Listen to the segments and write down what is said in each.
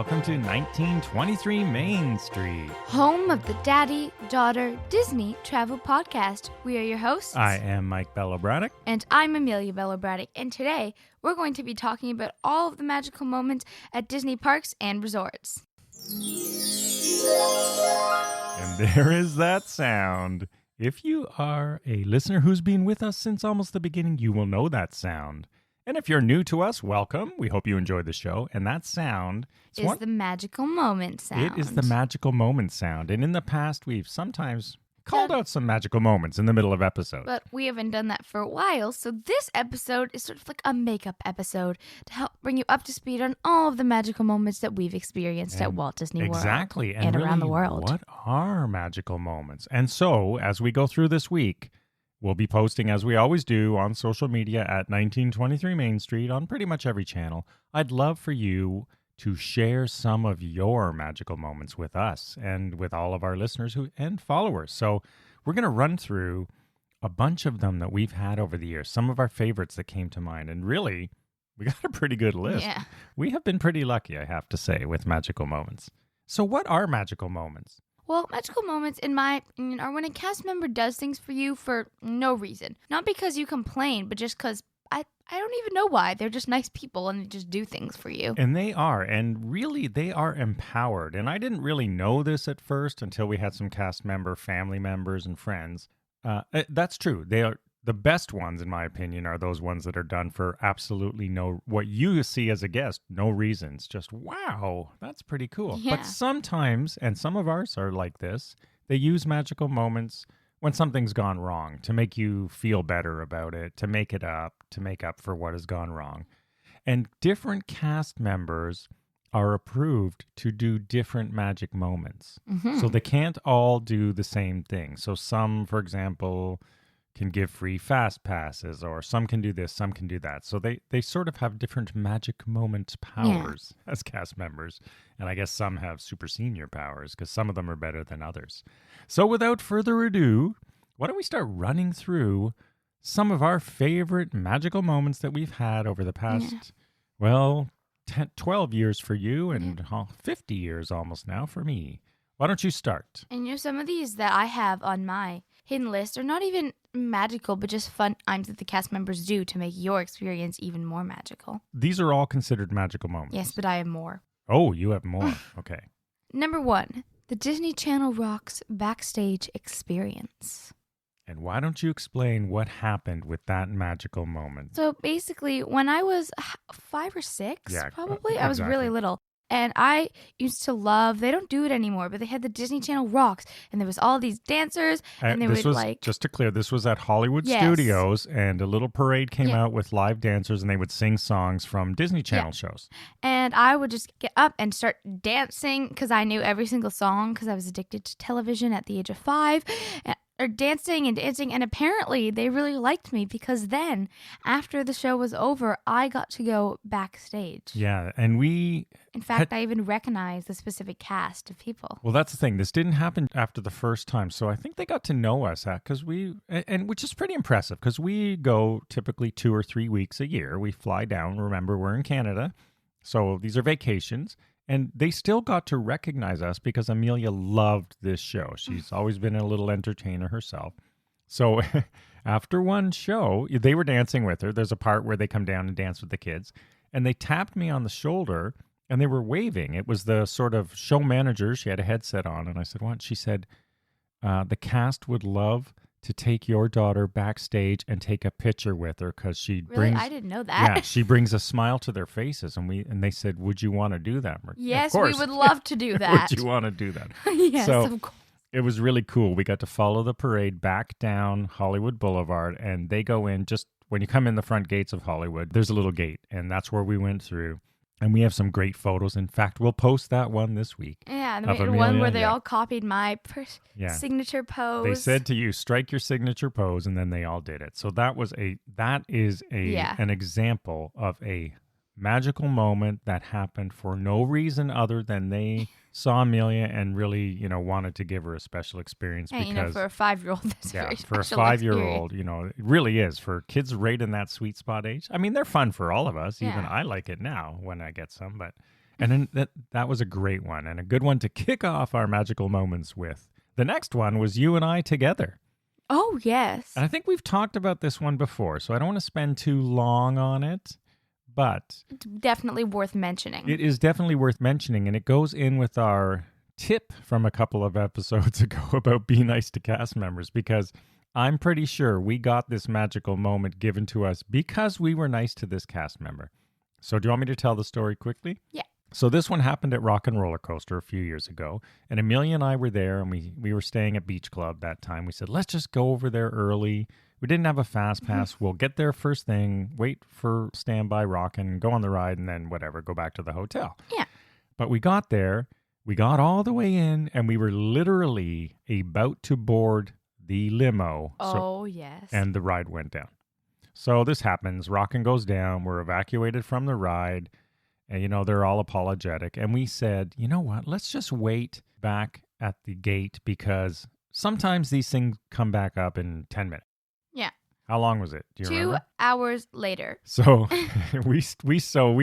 welcome to 1923 Main Street. Home of the Daddy-Daughter Disney Travel Podcast. We are your hosts. I am Mike Bello-Braddock. And I'm Amelia Bello-Braddock. And today, we're going to be talking about all of the magical moments at Disney parks and resorts. And there is that sound. If you are a listener who's been with us since almost the beginning, you will know that sound. And if you're new to us, welcome. We hope you enjoy the show. And that sound is the magical moment sound. It is the magical moment sound. And in the past, we've sometimes called out some magical moments in the middle of episodes. But we haven't done that for a while. So this episode is sort of like a makeup episode to help bring you up to speed on all of the magical moments that we've experienced at Walt Disney World. Exactly. And really, around the world. What are magical moments? And so, as we go through this week, we'll be posting, as we always do, on social media at 1923 Main Street on pretty much every channel. I'd love for you to share some of your magical moments with us and with all of our listeners and followers. So we're going to run through a bunch of them that we've had over the years, some of our favorites that came to mind. And really, we got a pretty good list. Yeah. We have been pretty lucky, I have to say, with magical moments. So what are magical moments? Well, magical moments, in my opinion, are when a cast member does things for you for no reason. Not because you complain, but just because I don't even know why. They're just nice people and they just do things for you. And they are. And really, they are empowered. And I didn't really know this at first until we had some cast member, family members, and friends. That's true. They are. The best ones, in my opinion, are those ones that are done for absolutely no, what you see as a guest, no reasons. Just, wow, that's pretty cool. Yeah. But sometimes, and some of ours are like this, they use magical moments when something's gone wrong to make you feel better about it, to make up for what has gone wrong. And different cast members are approved to do different magic moments. Mm-hmm. So they can't all do the same thing. So some, for example, can give free fast passes, or some can do this, some can do that. So they sort of have different magic moment powers as cast members. And I guess some have super senior powers because some of them are better than others. So without further ado, why don't we start running through some of our favorite magical moments that we've had over the past, 12 years for you and 50 years almost now for me. Why don't you start? And some of these that I have on my hidden list are not even magical, but just fun times that the cast members do to make your experience even more magical. These are all considered magical moments. Yes, but I have more. Oh, you have more. Okay. Number 1, the Disney Channel Rocks backstage experience. And why don't you explain what happened with that magical moment? So basically, when I was 5 or 6, probably, I was exactly. really little. And I used to love, they don't do it anymore, but they had the Disney Channel Rocks. And there was all these dancers. And Just to clear, this was at Hollywood Yes. Studios. And a little parade came out with live dancers. And they would sing songs from Disney Channel shows. And I would just get up and start dancing because I knew every single song because I was addicted to television at the age of 5. Or dancing. And apparently they really liked me because then, after the show was over, I got to go backstage. Yeah, and In fact, I even recognized the specific cast of people. Well, that's the thing. This didn't happen after the first time, so I think they got to know us because which is pretty impressive because we go typically 2 or 3 weeks a year. We fly down. Remember, we're in Canada, so these are vacations. And they still got to recognize us because Amelia loved this show. She's always been a little entertainer herself. So after one show, they were dancing with her. There's a part where they come down and dance with the kids. And they tapped me on the shoulder and they were waving. It was the sort of show manager. She had a headset on. And I said, what? She said, the cast would love to take your daughter backstage and take a picture with her because she brings... I didn't know that. Yeah, she brings a smile to their faces. And they said, would you want to do that? Yes, we would love to do that. Would you want to do that? Yes, of course. It was really cool. We got to follow the parade back down Hollywood Boulevard, and they go in just when you come in the front gates of Hollywood, there's a little gate, and that's where we went through. And we have some great photos. In fact, we'll post that one this week. Yeah, the one where they all copied my signature pose. They said to you, strike your signature pose, and then they all did it. So that is an example of a magical moment that happened for no reason other than they saw Amelia and really, wanted to give her a special experience. And, because, for a 5-year-old, that's very for a special 5-year-old, it really is. For kids right in that sweet spot age. I mean, they're fun for all of us. Even I like it now when I get some. But And then that was a great one and a good one to kick off our magical moments with. The next one was you and I together. Oh, yes. And I think we've talked about this one before, so I don't want to spend too long on it, but It's definitely worth mentioning. it is definitely worth mentioning, and it goes in with our tip from a couple of episodes ago about be nice to cast members, because I'm pretty sure we got this magical moment given to us because we were nice to this cast member. So do you want me to tell the story quickly? Yeah. So this one happened at Rock and Roller Coaster a few years ago, and Amelia and I were there, and we were staying at Beach Club that time. We said, let's just go over there early. We didn't have a fast pass. We'll get there first thing, wait for standby rockin', go on the ride, and then whatever, go back to the hotel. Yeah. But we got there, we got all the way in, and we were literally about to board the limo. Oh, yes. And the ride went down. So this happens. Rockin' goes down. We're evacuated from the ride. And, they're all apologetic. And we said, you know what? Let's just wait back at the gate because sometimes these things come back up in 10 minutes. Yeah. How long was it? Do you remember? 2 hours later. So we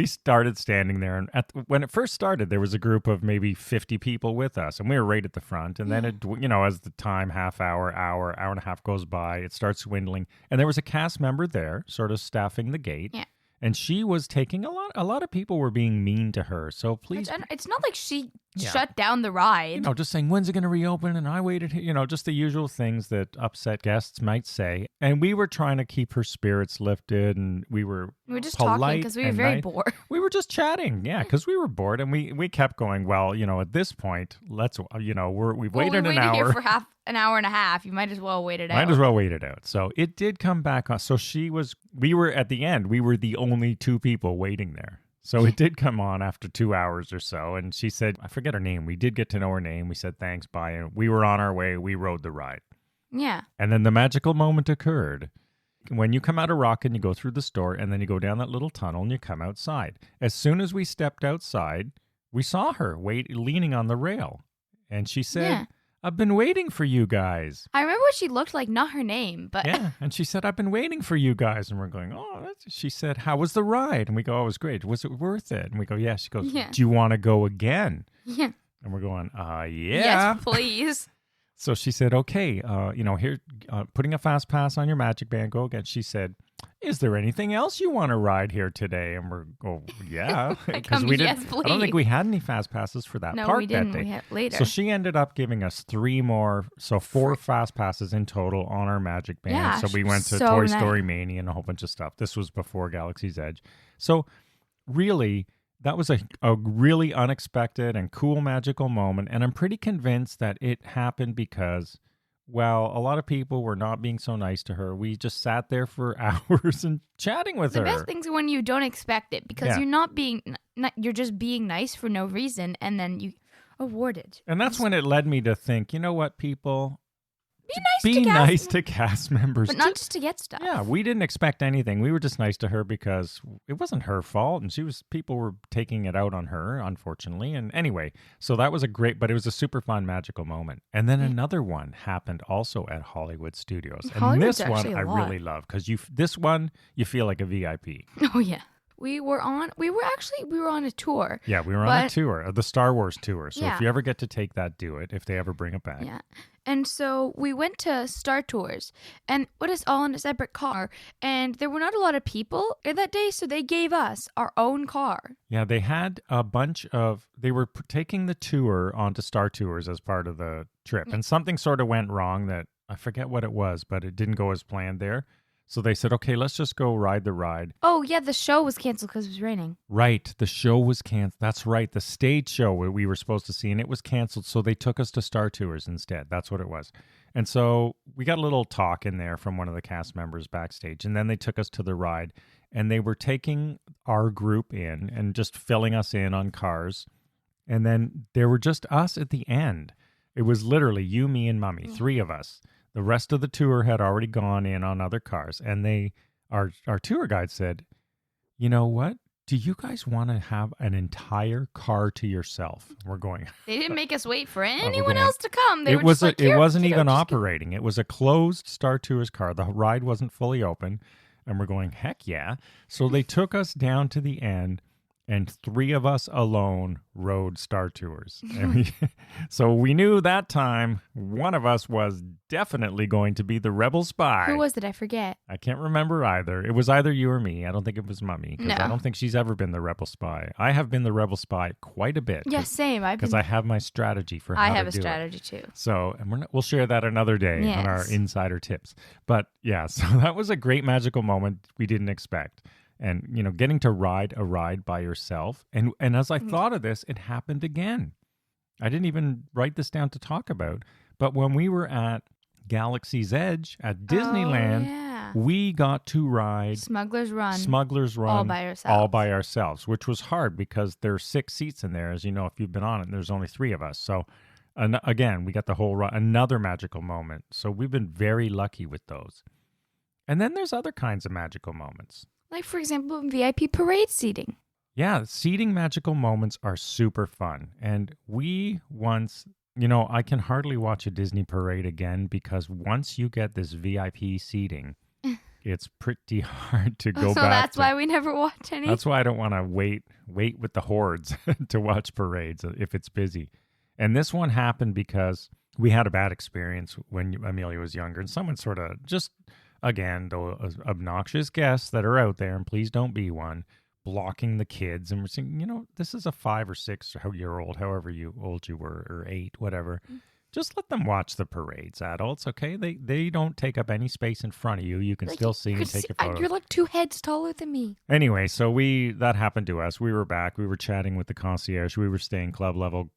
started standing there. And when it first started, there was a group of maybe 50 people with us. And we were right at the front. And then, as the time, half hour and a half goes by, it starts dwindling. And there was a cast member there sort of staffing the gate. Yeah. And she was taking a lot of people were being mean to her. So please. It's not like she shut down the ride. Just saying, when's it going to reopen? And I waited, just the usual things that upset guests might say. And we were trying to keep her spirits lifted. And we were just talking because we were very bored. We were just chatting. Yeah, because we were bored. And we kept going, well, at this point, let's, we've waited an hour. Here for an hour and a half. You might as well wait it out. Might as well wait it out. So it did come back on. So we were at the end, we were the only 2 people waiting there. So it did come on after 2 hours or so. And she said, I forget her name. We did get to know her name. We said, thanks, bye. And we were on our way. We rode the ride. Yeah. And then the magical moment occurred. When you come out of Rockin', you go through the store and then you go down that little tunnel and you come outside. As soon as we stepped outside, we saw her leaning on the rail. And she said, I've been waiting for you guys. I remember what she looked like, not her name, but... Yeah, and she said, I've been waiting for you guys. And we're going, she said, how was the ride? And we go, it was great. Was it worth it? And we go, yeah. She goes, do you want to go again? Yeah. And we're going, yeah. Yes, please. So she said, okay, here, putting a fast pass on your Magic Band, go again. She said, is there anything else you want to ride here today? And we're yeah. Because yes, please. I don't think we had any fast passes for that park we didn't. that day. We had later. So she ended up giving us 3 more, so 4 fast passes in total on our Magic Band. Yeah, so we went to Toy Story Mania and a whole bunch of stuff. This was before Galaxy's Edge. So really, that was a really unexpected and cool magical moment. And I'm pretty convinced that it happened because, well, a lot of people were not being so nice to her. We just sat there for hours and chatting with her. The best thing's when you don't expect it because you're just being nice for no reason and then you award it. And that's when it led me to think, you know what, people... Be nice to cast members. But not just to get stuff. Yeah, we didn't expect anything. We were just nice to her because it wasn't her fault. And people were taking it out on her, unfortunately. And anyway, so that was but it was a super fun, magical moment. And then another one happened also at Hollywood Studios. And this one I really love because this one, you feel like a VIP. Oh, yeah. We were on a tour. Yeah, we were on a tour, the Star Wars tour. So if you ever get to take that, do it, if they ever bring it back. Yeah. And so we went to Star Tours and put us all in a separate car. And there were not a lot of people that day, so they gave us our own car. Yeah, they had a bunch they were taking the tour onto Star Tours as part of the trip. And something sort of went wrong that, I forget what it was, but it didn't go as planned there. So they said, okay, let's just go ride the ride. Oh, yeah, the show was canceled because it was raining. Right, the show was canceled. That's right, the stage show we were supposed to see, and it was canceled, so they took us to Star Tours instead. That's what it was. And so we got a little talk in there from one of the cast members backstage, and then they took us to the ride, and they were taking our group in and just filling us in on cars, and then there were just us at the end. It was literally you, me, and Mummy, 3 of us. The rest of the tour had already gone in on other cars. And our tour guide said, you know what? Do you guys want to have an entire car to yourself? We're going. They didn't make us wait for anyone else to come. It wasn't even operating. It was a closed Star Tours car. The ride wasn't fully open. And we're going, heck yeah. So they took us down to the end. and 3 of us alone rode Star Tours. So we knew that time one of us was definitely going to be the rebel spy. Who was it? I forget. I can't remember either. It was either you or me. I don't think it was Mummy, because No. I don't think she's ever been the rebel spy. I have been the rebel spy quite a bit. Yeah, same. Because I have my strategy for how I to have a do strategy it. too. So, and we'll share that another day on our Yes. insider tips. But yeah, so that was a great magical moment we didn't expect. And, getting to ride a ride by yourself. And as I thought of this, it happened again. I didn't even write this down to talk about. But when we were at Galaxy's Edge at Disneyland, Oh, yeah. we got to ride Smuggler's Run. all by ourselves. which was hard because there's 6 seats in there. As you know, if you've been on it, there's only 3 of us. So again, we got the whole ride, another magical moment. So we've been very lucky with those. And then there's other kinds of magical moments. Like, for example, VIP parade seating. Yeah, seating magical moments are super fun. And we once, I can hardly watch a Disney parade again because once you get this VIP seating, it's pretty hard to go so back. that's why we never watch any. That's why I don't want to wait with the hordes to watch parades if it's busy. And this one happened because we had a bad experience when Amelia was younger, and someone sort of just, again, those obnoxious guests that are out there, and please don't be one, blocking the kids. And we're saying, this is a 5 or 6 year old, however old you were, or 8, whatever. Just let them watch the parades, adults, okay? They don't take up any space in front of you. You can still see and take your photos. You're like 2 heads taller than me. Anyway, so that happened to us. We were back. We were chatting with the concierge. We were staying club level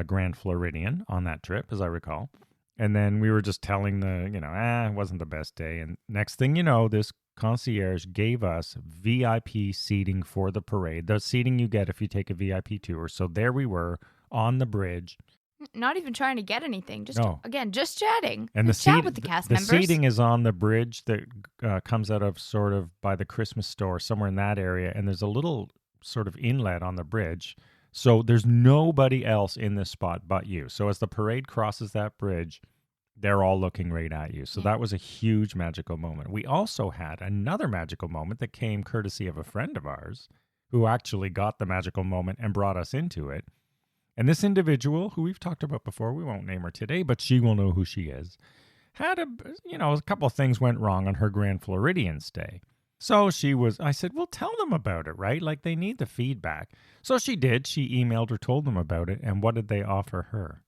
Grand Floridian on that trip, as I recall. And then we were just telling it wasn't the best day. And next thing you know, this concierge gave us VIP seating for the parade, the seating you get if you take a VIP tour. So there we were on the bridge. Not even trying to get anything. Just chatting. And chat with the cast members. The seating is on the bridge that comes out of sort of by the Christmas store, somewhere in that area. And there's a little sort of inlet on the bridge. So there's nobody else in this spot but you. So as the parade crosses that bridge, they're all looking right at you. So that was a huge magical moment. We also had another magical moment that came courtesy of a friend of ours who actually got the magical moment and brought us into it. And this individual, who we've talked about before, we won't name her today, but she will know who she is, had a couple of things went wrong on her Grand Floridian stay. So I said, well, tell them about it, right? Like, they need the feedback. So she did. She emailed or told them about it. And what did they offer her?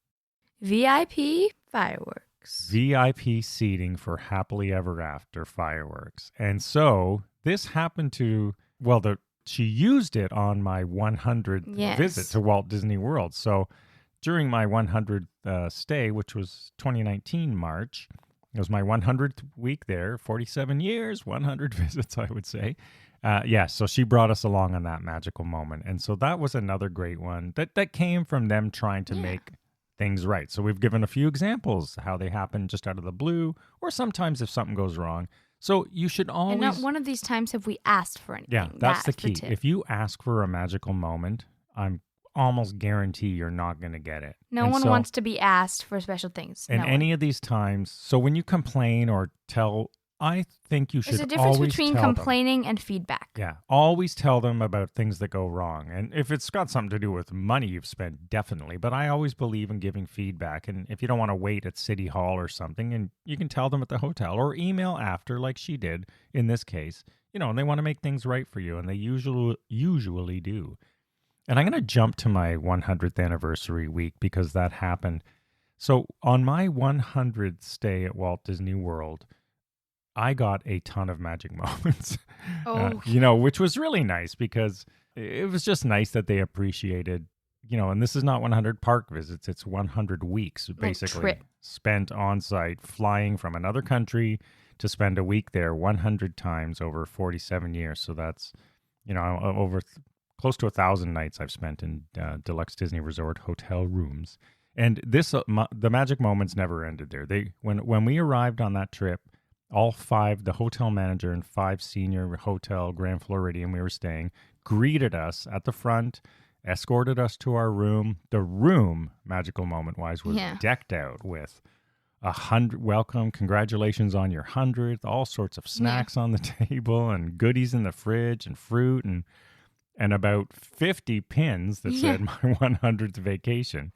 VIP fireworks. VIP seating for happily ever after fireworks. And so this happened to, she used it on my 100th visit to Walt Disney World. So during my 100th stay, which was 2019 March, it was my 100th week there, 47 years, 100 visits, I would say. So she brought us along on that magical moment. And so that was another great one that came from them trying to make things right. So we've given a few examples, how they happen just out of the blue, or sometimes if something goes wrong. So you should always... And not one of these times have we asked for anything. Yeah, that's the key. If you ask for a magical moment, I'm almost guarantee you're not going to get it. No one wants to be asked for special things. And any of these times, so when you complain or tell, I think you should always tell them. There's a difference between complaining and feedback. Yeah, always tell them about things that go wrong. And if it's got something to do with money you've spent, definitely. But I always believe in giving feedback. And if you don't want to wait at City Hall or something, and you can tell them at the hotel or email after, like she did in this case, and they want to make things right for you. And they usually do. And I'm going to jump to my 100th anniversary week because that happened. So on my 100th stay at Walt Disney World, I got a ton of magic moments, which was really nice because it was just nice that they appreciated, and this is not 100 park visits. It's 100 weeks, basically, spent on site, flying from another country to spend a week there 100 times over 47 years. So that's, over close to 1,000 nights I've spent in Deluxe Disney Resort hotel rooms. And the magic moments never ended there. When we arrived on that trip, all 5, the hotel manager and 5 senior hotel Grand Floridian we were staying, greeted us at the front, escorted us to our room. The room, magical moment-wise, was decked out with 100 welcome, congratulations on your 100th, all sorts of snacks on the table and goodies in the fridge and fruit. And and about 50 pins that said my 100th vacation,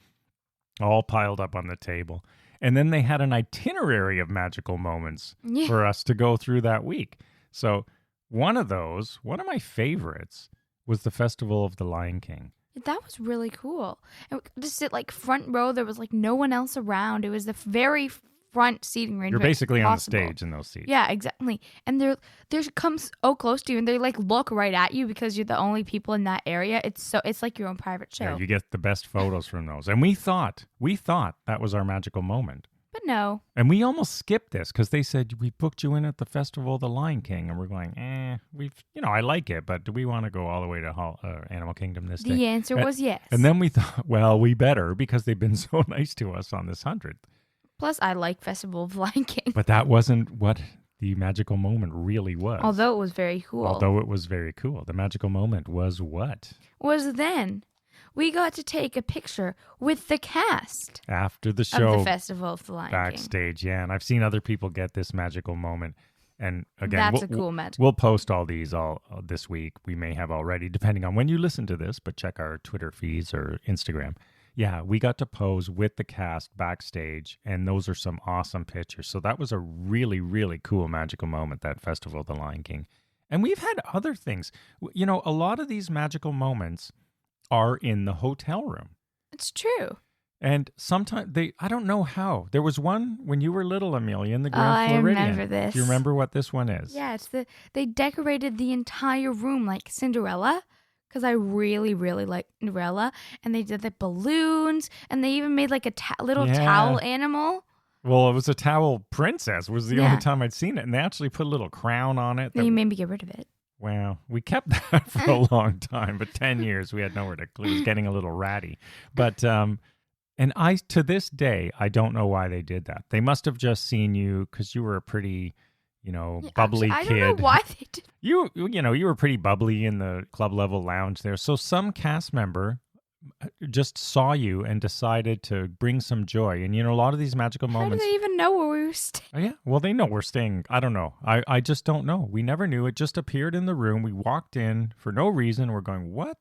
all piled up on the table. And then they had an itinerary of magical moments for us to go through that week. So one of my favorites was the Festival of the Lion King. That was really cool. And just sit like front row. There was like no one else around. It was the very front seating range. You're basically on the stage in those seats. Yeah, exactly. And they're comes so close to you, and they like look right at you because you're the only people in that area. It's like your own private show. Yeah, you get the best photos from those. And we thought that was our magical moment. But no. And we almost skipped this because they said, we booked you in at the Festival of the Lion King. And we're going, I like it, but do we want to go all the way to Animal Kingdom this day? The answer was yes. And then we thought, well, we better because they've been so nice to us on this 100th. Plus, I like Festival of the Lion King. But that wasn't what the magical moment really was. Although it was very cool. The magical moment was what? Was then we got to take a picture with the cast after the show of the Festival of the Lion King. Backstage, yeah. And I've seen other people get this magical moment. And again, that's a cool magical. We'll post all these this week. We may have already, depending on when you listen to this, but check our Twitter feeds or Instagram. Yeah, we got to pose with the cast backstage, and those are some awesome pictures. So that was a really, really cool magical moment, that Festival of the Lion King. And we've had other things. You know, a lot of these magical moments are in the hotel room. It's true. And sometimes I don't know how. There was one when you were little, Amelia, in the Grand Floridian. I remember this. Do you remember what this one is? Yeah, they decorated the entire room like Cinderella. Because I really, really like Cinderella. And they did the balloons. And they even made like a little towel animal. Well, it was a towel princess. Was the only time I'd seen it. And they actually put a little crown on it. Then you made me get rid of it. Well, we kept that for a long time. But 10 years, we had nowhere to clue. It was getting a little ratty. But, and to this day, I don't know why they did that. They must have just seen you because you were a pretty... bubbly kid. I don't know why they did. You were pretty bubbly in the club level lounge there. So some cast member just saw you and decided to bring some joy. And a lot of these magical moments. How do they even know where we were staying? Oh, yeah. Well, they know we're staying. I don't know. I just don't know. We never knew. It just appeared in the room. We walked in for no reason. We're going, what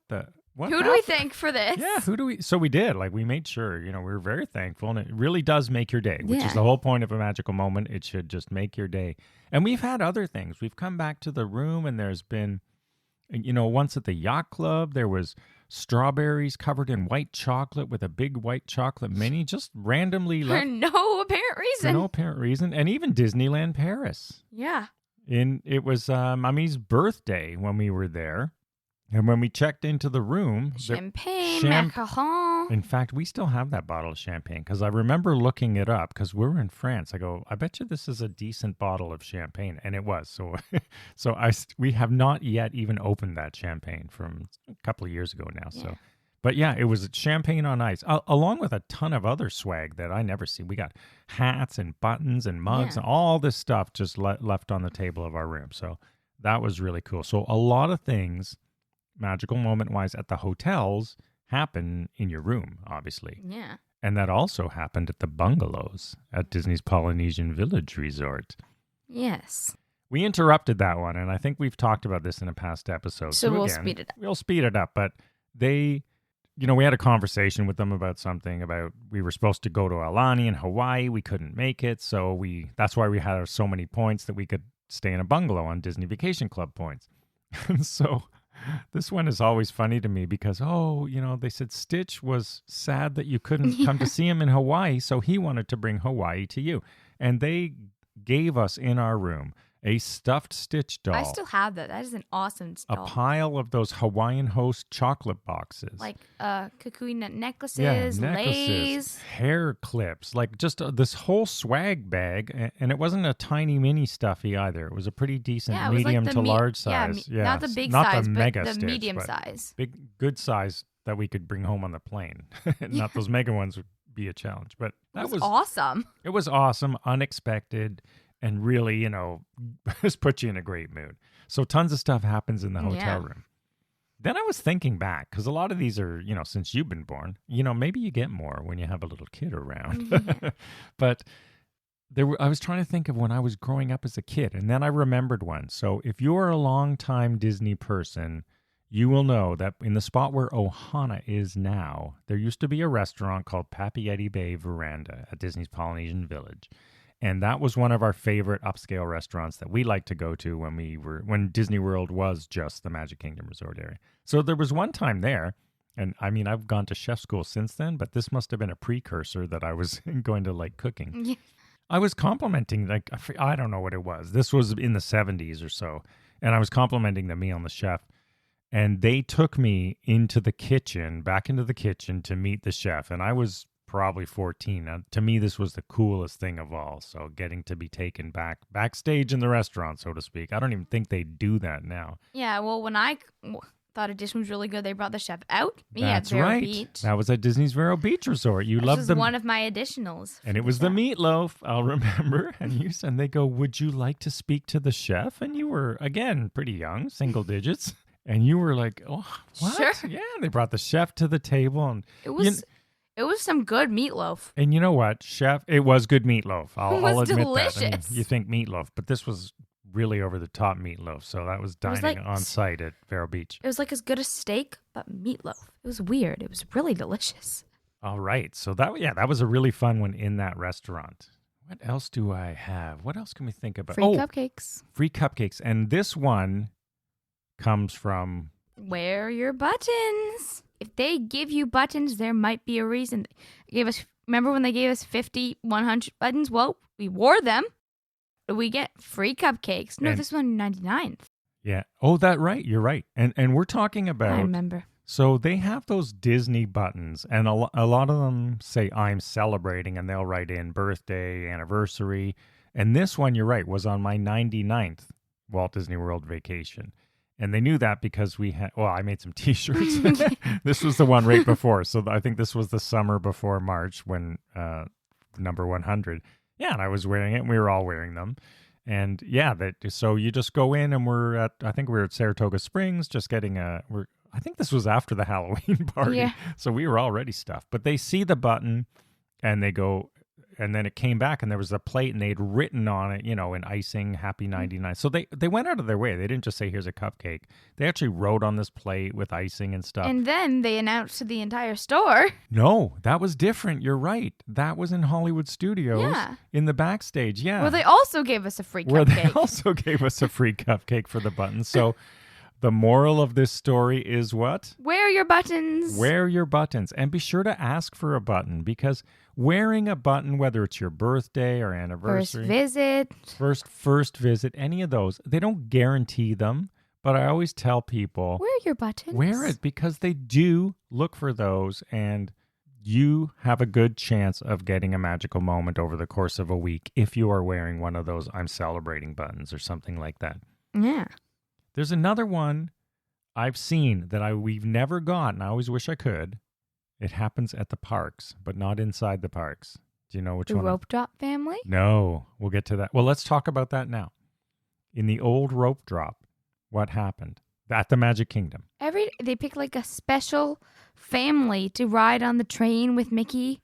Who do we thank for this? Yeah, so we did. Like, we made sure, we were very thankful, and it really does make your day, which is the whole point of a magical moment. It should just make your day. And we've had other things. We've come back to the room, and there's been, once at the yacht club, there was strawberries covered in white chocolate with a big white chocolate mini, just randomly left. For no apparent reason. And even Disneyland Paris. Yeah. It was Mummy's birthday when we were there. And when we checked into the room... Champagne, macaron. In fact, we still have that bottle of champagne because I remember looking it up because we're in France. I go, I bet you this is a decent bottle of champagne. And it was. So we have not yet even opened that champagne from a couple of years ago now. Yeah. So, but yeah, it was champagne on ice along with a ton of other swag that I never see. We got hats and buttons and mugs and all this stuff just left on the table of our room. So that was really cool. So a lot of things... magical moment-wise at the hotels happen in your room, obviously. Yeah. And that also happened at the bungalows at Disney's Polynesian Village Resort. Yes. We interrupted that one, and I think we've talked about this in a past episode. So we'll speed it up. We'll speed it up, but they... we had a conversation with them about something about we were supposed to go to Aulani in Hawaii. We couldn't make it, so that's why we had so many points that we could stay in a bungalow on Disney Vacation Club points. And so... this one is always funny to me because, they said Stitch was sad that you couldn't come to see him in Hawaii, so he wanted to bring Hawaii to you. And they gave us in our room a stuffed Stitch doll. I still have that. That is an awesome doll. A pile of those Hawaiian Host chocolate boxes. Like kukui necklaces, lace. Hair clips, like just this whole swag bag. And it wasn't a tiny mini stuffy either. It was a pretty decent medium to large size. Yeah, not the big not size, the but mega the Stitch, medium size. Big, good size that we could bring home on the plane. Not those mega ones would be a challenge. But that was awesome. It was awesome, unexpected. And really, just put you in a great mood. So tons of stuff happens in the hotel room. Then I was thinking back, because a lot of these are, since you've been born, maybe you get more when you have a little kid around. Yeah. But I was trying to think of when I was growing up as a kid, and then I remembered one. So if you're a longtime Disney person, you will know that in the spot where Ohana is now, there used to be a restaurant called Papeete Bay Veranda at Disney's Polynesian Village. And that was one of our favorite upscale restaurants that we liked to go to when Disney World was just the Magic Kingdom Resort area. So there was one time there, and I mean, I've gone to chef school since then, but this must have been a precursor that I was going to like cooking. Yeah. I was complimenting, like, I don't know what it was. This was in the 70s or so. And I was complimenting the meal on the chef. And they took me back into the kitchen to meet the chef. And I was probably 14. Now, to me, this was the coolest thing of all. So getting to be taken backstage in the restaurant, so to speak. I don't even think they do that now. Yeah, well, when I thought a dish was really good, they brought the chef out. Me That's at Vero right. Beach. That was at Disney's Vero Beach Resort. You This loved was them. one of my additionals. And it was the meatloaf, I'll remember. And they go, would you like to speak to the chef? And you were, again, pretty young, single digits. And you were like, oh, what? Sure. Yeah, they brought the chef to the table. And It was some good meatloaf. And you know what, chef? It was good meatloaf. I'll admit delicious. that. I mean, you think meatloaf, but this was really over the top meatloaf. So that was dining on site at Vero Beach. It was like as good as steak, but meatloaf. It was weird. It was really delicious. All right. So that was a really fun one in that restaurant. What else do I have? What else can we think about? Free cupcakes. Free cupcakes. And this one comes from... Wear your buttons. If they give you buttons, there might be a reason. Remember when they gave us 50, 100 buttons? Well, we wore them. We get free cupcakes. No, this one 99th. Yeah. Oh, right. You're right. And we're talking about... I remember. So they have those Disney buttons, and a lot of them say, I'm celebrating, and they'll write in birthday, anniversary. And this one, you're right, was on my 99th Walt Disney World vacation. And they knew that because I made some T-shirts. This was the one right before. So I think this was the summer before March when number 100. Yeah, and I was wearing it, and we were all wearing them. And yeah, so you just go in, and I think we were at Saratoga Springs, just getting I think this was after the Halloween party. Yeah. So we were already stuffed. But they see the button, and they go, and then it came back, and there was a plate, and they'd written on it, in icing, Happy 99. So they went out of their way. They didn't just say, here's a cupcake. They actually wrote on this plate with icing and stuff. And then they announced to the entire store. No, that was different. You're right. That was in Hollywood Studios in the backstage. Yeah. Where they also gave us a free cupcake. Where they also gave us a free cupcake for the button. So the moral of this story is what? Wear your buttons. Wear your buttons. And be sure to ask for a button, because wearing a button, whether it's your birthday or anniversary. First visit, any of those, they don't guarantee them. But I always tell people. Wear your buttons. Wear it, because they do look for those, and you have a good chance of getting a magical moment over the course of a week if you are wearing one of those I'm celebrating buttons or something like that. Yeah. There's another one I've seen that we've never got, and I always wish I could. It happens at the parks, but not inside the parks. Do you know which one? The Rope Drop family? No, we'll get to that. Well, let's talk about that now. In the old Rope Drop, what happened at the Magic Kingdom? They pick like a special family to ride on the train with Mickey.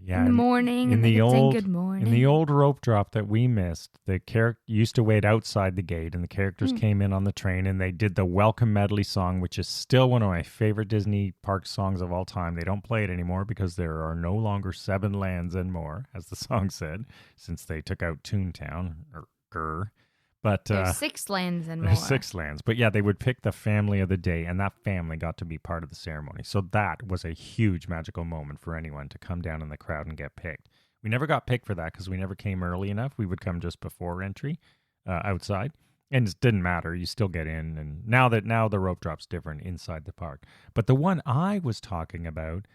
In the morning, in the old, good morning. In the old Rope Drop that we missed, the character used to wait outside the gate, and the characters came in on the train, and they did the Welcome Medley song, which is still one of my favorite Disney park songs of all time. They don't play it anymore because there are no longer 7 lands and more, as the song said, since they took out Toontown or Grr. But there's 6 lands and more. There's 6 lands. But yeah, they would pick the family of the day, and that family got to be part of the ceremony. So that was a huge magical moment for anyone to come down in the crowd and get picked. We never got picked for that because we never came early enough. We would come just before entry outside. And it didn't matter. You still get in. And now the Rope Drop's different inside the park. But the one I was talking about,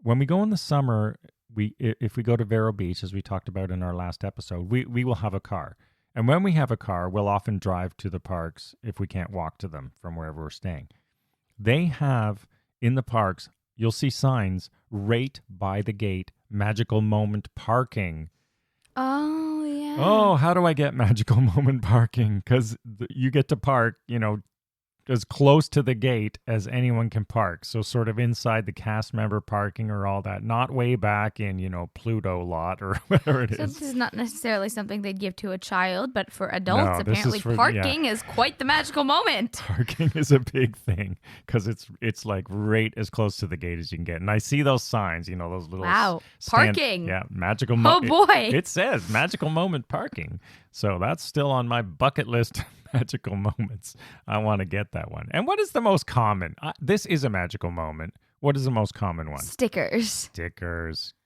when we go in the summer, if we go to Vero Beach, as we talked about in our last episode, we will have a car. And when we have a car, we'll often drive to the parks if we can't walk to them from wherever we're staying. They have, in the parks, you'll see signs, right by the gate, magical moment parking. Oh, yeah. Oh, how do I get magical moment parking? Because you get to park, as close to the gate as anyone can park. So sort of inside the cast member parking or all that, not way back in, Pluto lot or whatever it is. So this is not necessarily something they'd give to a child, but for adults, apparently parking is quite the magical moment. Parking is a big thing because it's like right as close to the gate as you can get. And I see those signs, those little parking. Yeah, magical moment. Oh boy. It says magical moment parking. So that's still on my bucket list. Magical moments. I want to get that one. And what is the most common? This is a magical moment. What is the most common one? Stickers.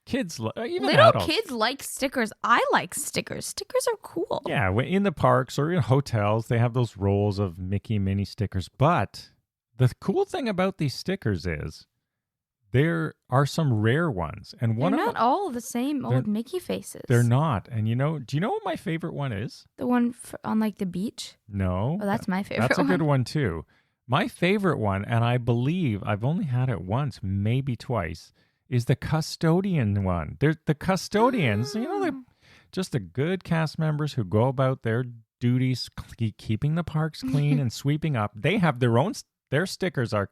Kids, even little adults. Kids like stickers. I like stickers. Stickers are cool. Yeah, in the parks or in hotels, they have those rolls of Mickey Minnie stickers. But the cool thing about these stickers is there are some rare ones, and they're not all the same old Mickey faces. They're not. And do you know what my favorite one is? The one on like the beach? No. Oh, that's my favorite. That's a good one too. My favorite one, and I believe I've only had it once, maybe twice, is the custodian one. They're the custodians. They're just the good cast members who go about their duties, keeping the parks clean and sweeping up. They have their own. Their stickers are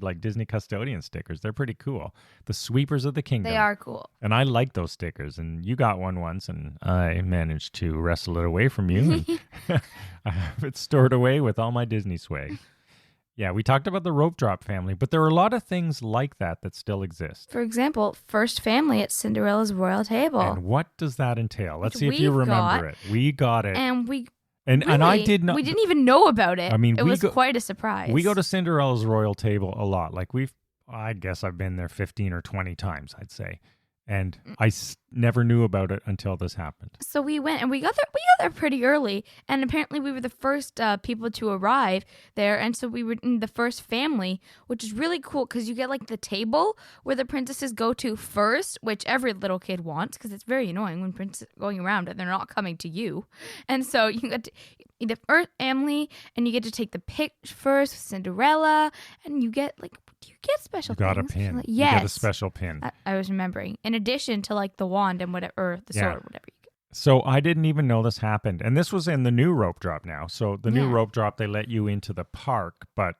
like Disney custodian stickers. They're pretty cool. The sweepers of the kingdom. They are cool. And I like those stickers. And you got one once, and I managed to wrestle it away from you. And I have it stored away with all my Disney swag. Yeah, we talked about the rope drop family, but there are a lot of things like that still exist. For example, first family at Cinderella's royal table. And what does that entail? Let's see if you remember it. We got it. And we... And I did not. We didn't even know about it. I mean, it was quite a surprise. We go to Cinderella's royal table a lot. Like I guess I've been there 15 or 20 times, I'd say. And I never knew about it until this happened. So we went, and we got there pretty early. And apparently we were the first people to arrive there. And so we were in the first family, which is really cool because you get like the table where the princesses go to first, which every little kid wants because it's very annoying when princesses are going around and they're not coming to you. And so you get to the first family, and you get to take the pic first with Cinderella, and you get like, do you get special things? You got a pin. Like, yes. You get a special pin. I was remembering. In addition to like the wand and whatever, or the sword, whatever you get. So I didn't even know this happened. And this was in the new rope drop now. So the new rope drop, they let you into the park, but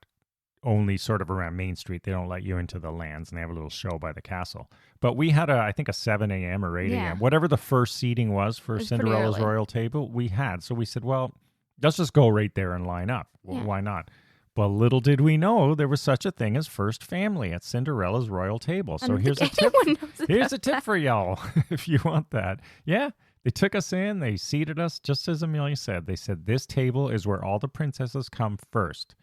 only sort of around Main Street. They don't let you into the lands, and they have a little show by the castle. But we had I think a 7 a.m. or 8 a.m. Whatever the first seating was for Cinderella's royal table, we had. So we said, well, let's just go right there and line up. Well, why not? But little did we know there was such a thing as first family at Cinderella's royal table. So here's a tip. Here's a tip for y'all if you want that. Yeah, they took us in. They seated us just as Amelia said. They said this table is where all the princesses come first.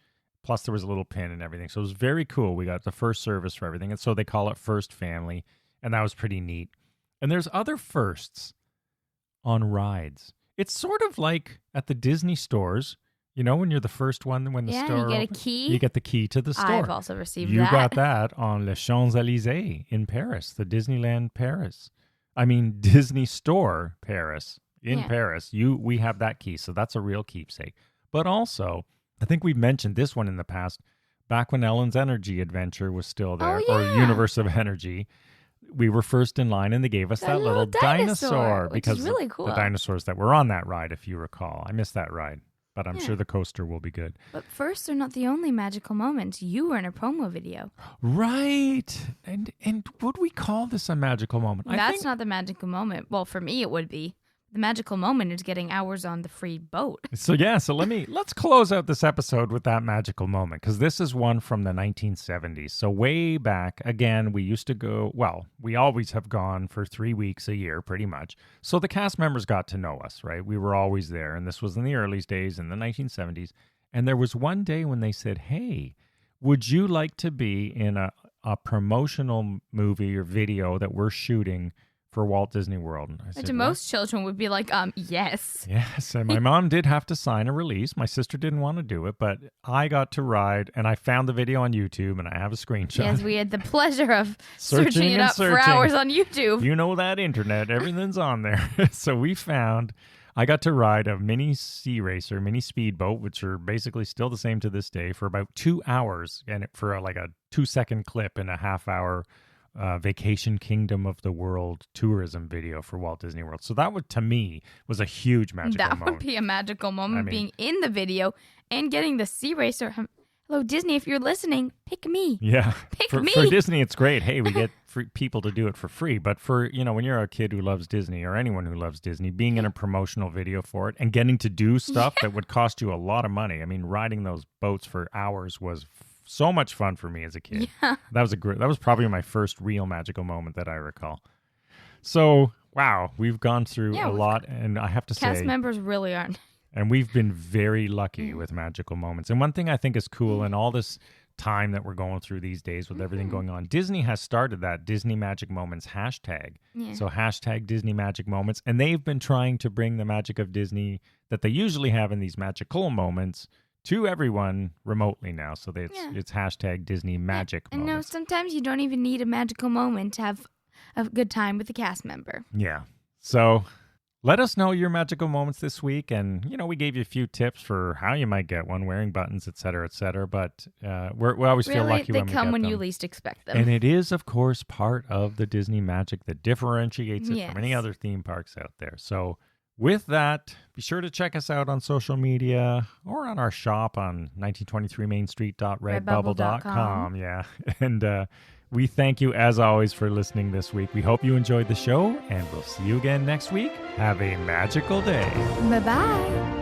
Plus there was a little pin and everything. So it was very cool. We got the first service for everything. And so they call it first family. And that was pretty neat. And there's other firsts on rides. It's sort of like at the Disney stores. When you're the first one, when the store you get opens, a key. You get the key to the store. I've also received that. You got that on Les Champs-Élysées in Paris, the Disneyland Paris. I mean, Disney Store Paris in Paris. We have that key, so that's a real keepsake. But also, I think we've mentioned this one in the past, back when Ellen's Energy Adventure was still there, or Universe of Energy. We were first in line, and they gave us that little dinosaur because is really cool. The dinosaurs that were on that ride, if you recall. I missed that ride. But I'm sure the coaster will be good. But first, they're not the only magical moments. You were in a promo video. Right. And would we call this a magical moment? That's not the magical moment. Well, for me, it would be. The magical moment is getting hours on the free boat. So let's close out this episode with that magical moment, because this is one from the 1970s. So way back, again, we used to go, we always have gone for 3 weeks a year, pretty much. So the cast members got to know us, right? We were always there, and this was in the early days in the 1970s. And there was one day when they said, hey, would you like to be in a promotional movie or video that we're shooting for Walt Disney World? And I said, most children would be like, yes. Yes, and my mom did have to sign a release. My sister didn't want to do it, but I got to ride, and I found the video on YouTube, and I have a screenshot. Yes, we had the pleasure of searching it up for hours on YouTube. You know that internet, everything's on there. So I got to ride a mini sea racer, mini speedboat, which are basically still the same to this day, for about 2 hours, and for a 2-second clip and a half-hour Vacation Kingdom of the World tourism video for Walt Disney World. So that would, to me, was a huge magical moment. That would be a magical moment, being in the video and getting the Sea Racer. Hello, Disney, if you're listening, pick me. Yeah. Pick for, me. For Disney, it's great. Hey, we get people to do it for free. But for, when you're a kid who loves Disney or anyone who loves Disney, being in a promotional video for it and getting to do stuff that would cost you a lot of money. I mean, riding those boats for hours was so much fun for me as a kid. Yeah. That was probably my first real magical moment that I recall. So, wow, we've gone through a lot. And I have to say, cast members really aren't. And we've been very lucky with magical moments. And one thing I think is cool in all this time that we're going through these days with everything going on, Disney has started that Disney Magic Moments hashtag. Yeah. So hashtag Disney Magic Moments. And they've been trying to bring the magic of Disney that they usually have in these magical moments to everyone remotely now. So it's hashtag Disney Magic and Moments. No, sometimes you don't even need a magical moment to have a good time with a cast member. Yeah. So let us know your magical moments this week. And, we gave you a few tips for how you might get one, wearing buttons, et cetera, et cetera. But we always feel lucky when we get them. They come when you least expect them. And it is, of course, part of the Disney magic that differentiates it from any other theme parks out there. So with that, be sure to check us out on social media or on our shop on 1923mainstreet.redbubble.com. Yeah. And we thank you, as always, for listening this week. We hope you enjoyed the show, and we'll see you again next week. Have a magical day. Bye-bye.